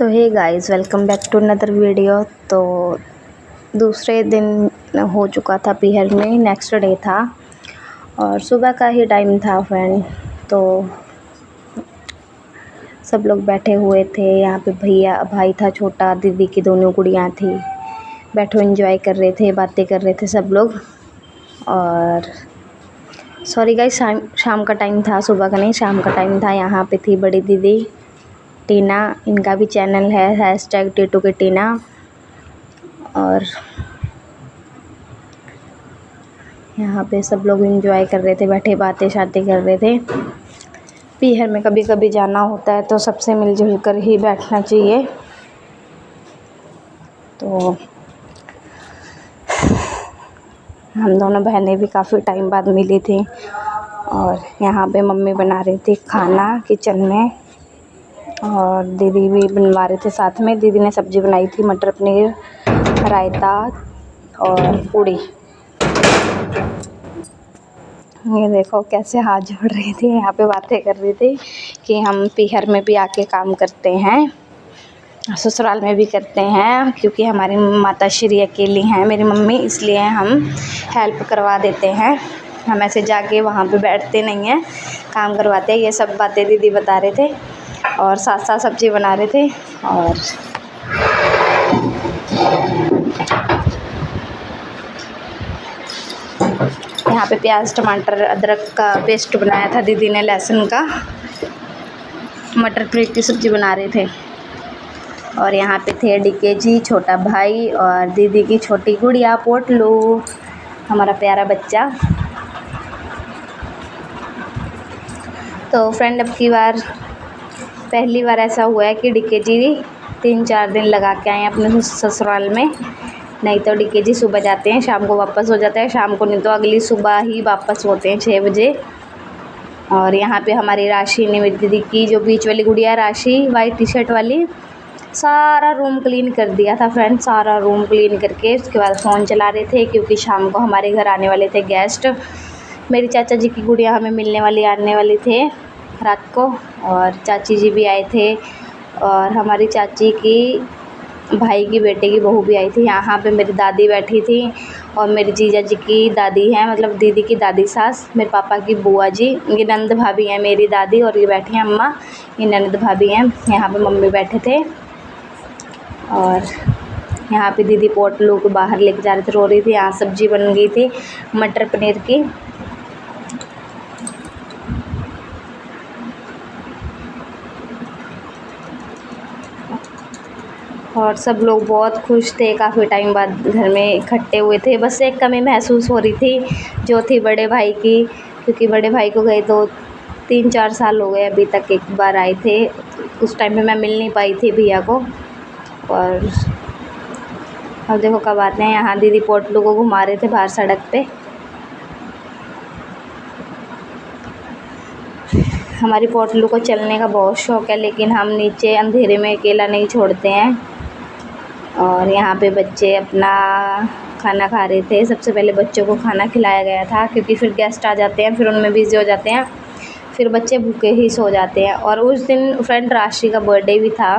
तो hey guys, welcome back to another video. तो दूसरे दिन हो चुका था पीहर में, नेक्स्ट डे था और सुबह का ही टाइम था फ्रेंड। तो सब लोग बैठे हुए थे यहाँ पे। भैया भाई था छोटा, दीदी की दोनों गुड़ियाँ थी, बैठो एंजॉय कर रहे थे, बातें कर रहे थे सब लोग। और सॉरी गाइस, शाम का टाइम था, सुबह का नहीं, शाम का टाइम था। यहाँ पे थी बड़ी दीदी टीना, इनका भी चैनल है हैशटैग टीटू की टीना। और यहाँ पे सब लोग एंजॉय कर रहे थे, बैठे बातें शातें कर रहे थे। पीहर में कभी कभी जाना होता है तो सबसे मिलजुल कर ही बैठना चाहिए। तो हम दोनों बहनें भी काफ़ी टाइम बाद मिली थी। और यहाँ पे मम्मी बना रही थी खाना किचन में और दीदी भी बनवा रहे थे साथ में। दीदी ने सब्ज़ी बनाई थी, मटर पनीर, रायता और पूड़ी। ये देखो कैसे हाथ जोड़ रही थी, यहाँ पे बातें कर रही थी कि हम पीहर में भी आके काम करते हैं, ससुराल में भी करते हैं, क्योंकि हमारी माता श्री अकेली हैं मेरी मम्मी, इसलिए हम हेल्प करवा देते हैं। हम ऐसे जाके वहाँ पे बैठते नहीं हैं, काम करवाते हैं। ये सब बातें दीदी बता रहे थे और साथ साथ सब्ज़ी बना रहे थे। और यहाँ पे प्याज टमाटर अदरक का पेस्ट बनाया था दीदी ने, लहसुन का। मटर पनीर की सब्ज़ी बना रहे थे। और यहाँ पे थे डीके जी, छोटा भाई और दीदी की छोटी गुड़िया पोटलू, हमारा प्यारा बच्चा। तो फ्रेंड, अब की बार पहली बार ऐसा हुआ है कि डीके जी 3-4 दिन लगा के आए अपने ससुराल में। नहीं तो डीके जी सुबह जाते हैं, शाम को वापस हो जाता है, शाम को नहीं तो अगली सुबह ही वापस होते हैं 6 बजे। और यहाँ पे हमारी राशि ने, मेरी दीदी की जो बीच वाली गुड़िया राशि, वाइट टी शर्ट वाली, सारा रूम क्लीन कर दिया था फ्रेंड। सारा रूम क्लीन करके उसके बाद फ़ोन चला रहे थे, क्योंकि शाम को हमारे घर आने वाले थे गेस्ट। मेरी चाचा जी की गुड़िया हमें मिलने वाली आने वाले थे रात को, और चाची जी भी आए थे, और हमारी चाची की भाई की बेटे की बहू भी आई थी। यहाँ पे मेरी दादी बैठी थी और मेरी जीजा जी की दादी हैं, मतलब दीदी की दादी सास, मेरे पापा की बुआ जी, ये नंद भाभी हैं मेरी दादी, और ये बैठी हैं अम्मा, ये नंद भाभी हैं। यहाँ पे मम्मी बैठे थे। और यहाँ पे दीदी पोटलू को बाहर लेके जा रहे थे, रो रही थी। यहाँ सब्जी बन गई थी मटर पनीर की। और सब लोग बहुत खुश थे, काफ़ी टाइम बाद घर में इकट्ठे हुए थे। बस एक कमी महसूस हो रही थी, जो थी बड़े भाई की, क्योंकि बड़े भाई को गए तो 3-4 साल हो गए अभी तक, एक बार आए थे। उस टाइम पे मैं मिल नहीं पाई थी भैया को। और अब देखो कब आते हैं। यहाँ दीदी पोटलू को घुमा रहे थे बाहर सड़क पे। हमारी पोटलू को चलने का बहुत शौक़ है, लेकिन हम नीचे अंधेरे में अकेला नहीं छोड़ते हैं। और यहाँ पे बच्चे अपना खाना खा रहे थे। सबसे पहले बच्चों को खाना खिलाया गया था, क्योंकि फिर गेस्ट आ जाते हैं, फिर उनमें बिज़ी हो जाते हैं, फिर बच्चे भूखे ही सो जाते हैं। और उस दिन फ्रेंड राशि का बर्थडे भी था,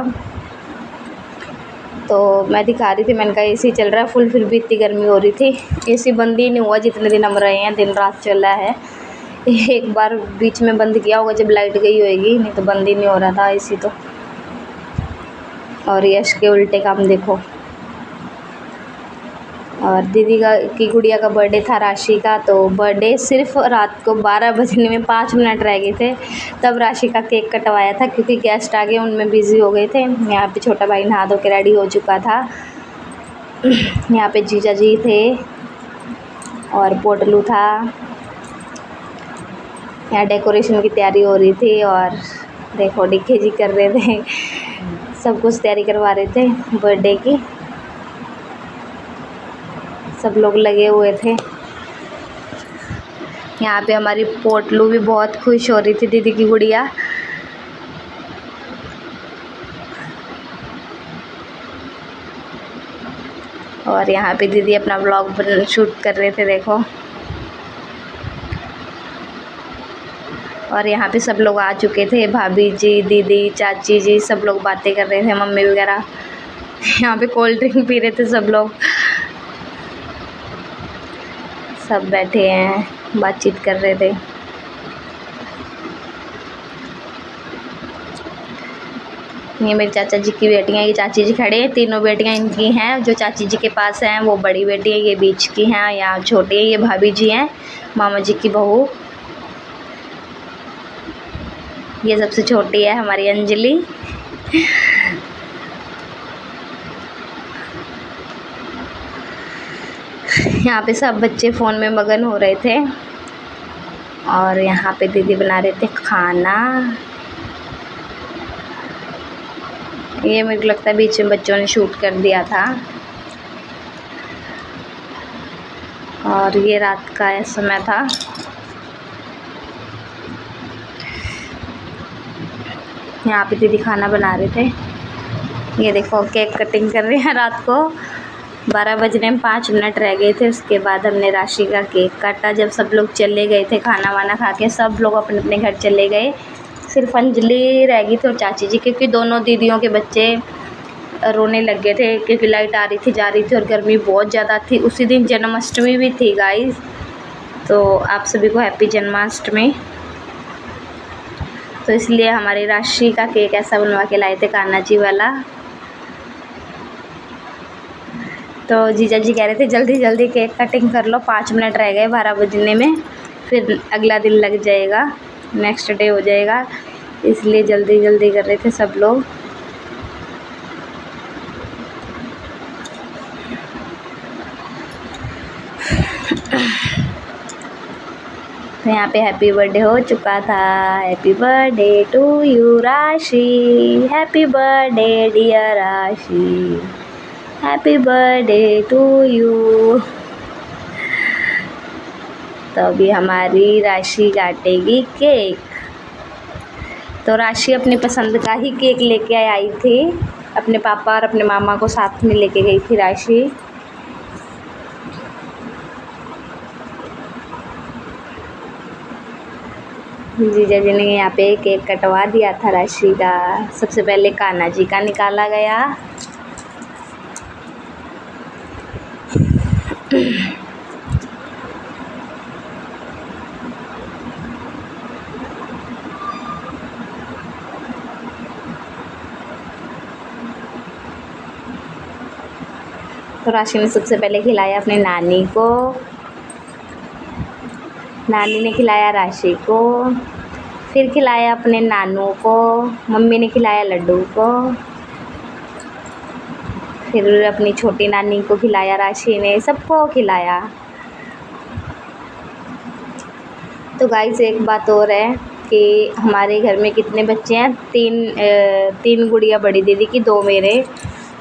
तो मैं दिखा रही थी, मैंने कहा एसी चल रहा है फुल, फिर भी इतनी गर्मी हो रही थी। एसी बंद ही नहीं हुआ जितने दिन हम रहे हैं, दिन रात चला है। एक बार बीच में बंद किया होगा जब लाइट गई होएगी, नहीं तो बंद ही नहीं हो रहा था एसी तो। और यश के उल्टे काम देखो। और दीदी की गुड़िया का बर्थडे था राशि का, तो बर्थडे सिर्फ रात को 12 बजने में 5 मिनट रह गए थे, तब राशि का केक कटवाया था, क्योंकि गेस्ट आ गए, उनमें बिज़ी हो गए थे। यहाँ पे छोटा भाई नहा धो के रेडी हो चुका था। यहाँ पे जीजा जी थे और पोटलू था। यहाँ डेकोरेशन की तैयारी हो रही थी, और देखो डीके जी कर रहे थे, सब कुछ तैयारी करवा रहे थे बर्थडे की। सब लोग लगे हुए थे। यहाँ पे हमारी पोटलू भी बहुत खुश हो रही थी, दीदी की गुड़िया। और यहाँ पे दीदी अपना व्लॉग शूट कर रहे थे, देखो। और यहाँ पे सब लोग आ चुके थे, भाभी जी, दीदी, चाची जी, सब लोग बातें कर रहे थे, मम्मी वगैरह। यहाँ पे कोल्ड ड्रिंक पी रहे थे सब लोग। सब बैठे हैं, बातचीत कर रहे थे। ये मेरी चाचा जी की बेटियाँ, ये चाची जी खड़े हैं, तीनों बेटियाँ इनकी हैं। जो चाची जी के पास हैं वो बड़ी बेटी है, ये बीच की हैं, यहाँ छोटी है, ये भाभी जी हैं, मामा जी की बहू। ये सबसे छोटी है हमारी अंजलि। यहाँ पे सब बच्चे फ़ोन में मगन हो रहे थे और यहाँ पे दीदी बना रहे थे खाना। ये मेरे को लगता है बीच में बच्चों ने शूट कर दिया था। और ये रात का समय था। यहाँ पे दीदी खाना बना रहे थे। ये देखो केक कटिंग कर रहे हैं। रात को 12 बजने में 5 मिनट रह गए थे, उसके बाद हमने राशि का केक काटा। जब सब लोग चले गए थे खाना वाना खा के, सब लोग अपने अपने घर चले गए, सिर्फ अंजलि रह गई थी और चाची जी, क्योंकि दोनों दीदियों के बच्चे रोने लग गए थे, क्योंकि लाइट आ रही थी जा रही थी और गर्मी बहुत ज़्यादा थी। उसी दिन जन्माष्टमी भी थी गाइस, तो आप सभी को हैप्पी जन्माष्टमी। तो इसलिए हमारी राशि का केक ऐसा बनवा के लाए थे, कान्हा जी वाला। तो जीजा जी कह रहे थे जल्दी जल्दी केक कटिंग कर लो, 5 मिनट रह गए 12 बजने में, फिर अगला दिन लग जाएगा, नेक्स्ट डे हो जाएगा, इसलिए जल्दी जल्दी कर रहे थे सब लोग। तो यहाँ पे हैप्पी बर्थडे हो चुका था। हैप्पी बर्थडे टू यू राशि, हैप्पी बर्थडे डियर राशि, हैप्पी बर्थडे टू यू। तो अभी हमारी राशि काटेगी केक। तो राशि अपनी पसंद का ही केक लेके आई थी, अपने पापा और अपने मामा को साथ में लेके गई थी राशि। जीजा जी ने यहाँ पे केक कटवा दिया था राशि का। सबसे पहले कान्हा जी का निकाला गया। तो राशि ने सबसे पहले खिलाया अपने नानी को, नानी ने खिलाया राशि को, फिर खिलाया अपने नानू को, मम्मी ने खिलाया लड्डू को, फिर अपनी छोटी नानी को खिलाया राशि ने, सबको खिलाया। तो गाइस एक बात और है कि हमारे घर में कितने बच्चे हैं, तीन गुड़िया बड़ी दीदी की, 2 मेरे।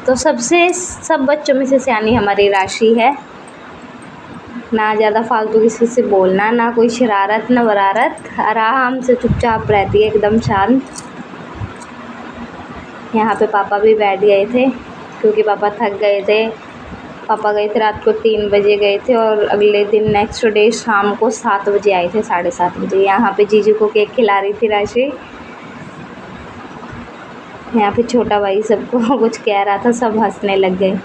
तो सब बच्चों में से सियानी हमारी राशि है। ना ज़्यादा फालतू किसी से बोलना, ना कोई शरारत ना वरारत, आराम से चुपचाप रहती है, एकदम शांत। यहाँ पे पापा भी बैठ गए थे क्योंकि पापा थक गए थे। पापा गए थे रात को 3 बजे गए थे और अगले दिन नेक्स्ट डे शाम को 7 बजे आए थे, 7:30 बजे। यहाँ पे जीजू को केक खिला रही थी राशि। यहाँ पे छोटा भाई सबको कुछ कह रहा था, सब हंसने लग गए।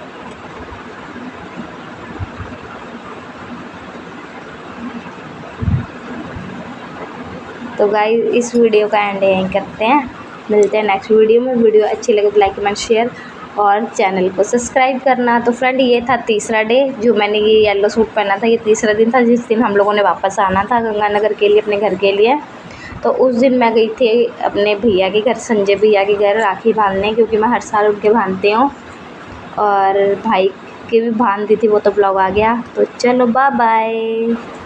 तो गाइस इस वीडियो का एंड यहीं करते हैं, मिलते हैं नेक्स्ट वीडियो में। वीडियो अच्छी लगे तो लाइक कमेंट शेयर और चैनल को सब्सक्राइब करना। तो फ्रेंड ये था तीसरा डे, जो मैंने ये येलो सूट पहना था, ये तीसरा दिन था जिस दिन हम लोगों ने वापस आना था गंगानगर के लिए, अपने घर के लिए। तो उस दिन मैं गई थी अपने भैया के घर, संजय भैया के घर, राखी बांधने, क्योंकि मैं हर साल उनके बांधती हूँ। और भाई के भी बांध दी थी, वो तो ब्लॉग आ गया। तो चलो बाय बाय।